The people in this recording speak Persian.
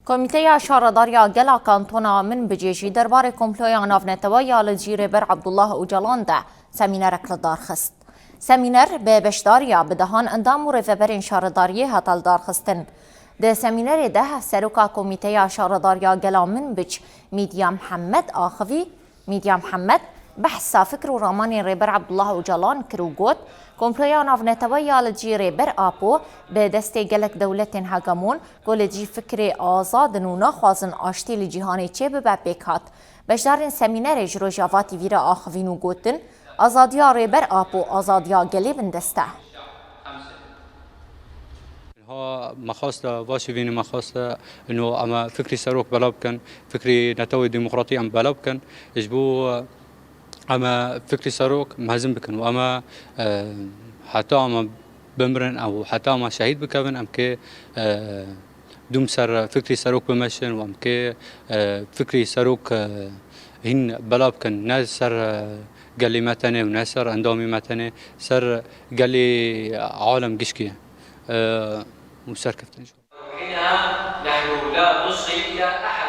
کمیته شارداریا گلا کانتونا من بجیجی درباره کمپلویا نافنتوا یا لجیره بر عبدالله اوجلان ده سمینر کلدار خست. سمینر به بشداریا بدهان اندام و رفبرین شارداریه هتل دار خستن. ده سمینر ده سروکا کمیته شارداریا گلا من بج میدیا محمد بحثا فکر و رامانی ریبر عبدالله اوجلان کرو گوت کمپلویا نافنتوا یا لجیره بر آپو به دسته گلک دولتین هگمون گلجی فکر آزادن و نخوازن آشتی جهانی چه به بکات بشدارین سمینر جروجاواتی ویرا آخوین و گوتن آزادیا ریبر آپو آزادیا گلی بندسته ها مخاص واشي فيني مخاص انه اما فكري سروك بلا بكن فكري نتوي ديمقراطي ام بلا بكن يجبو اما فكري سروك مهزم بكن واما حتى اما بمرن او حتى اما شهيد بكن ام كي دوم سر فكري سروك بمشن وام كي فكري سروك هن بلا بكن ناس سر قال لي متنه وناس سر اندامي متنه سر قال لي عالم قشكي وسر كفتن حينها نحن لا نصغي إلى أحد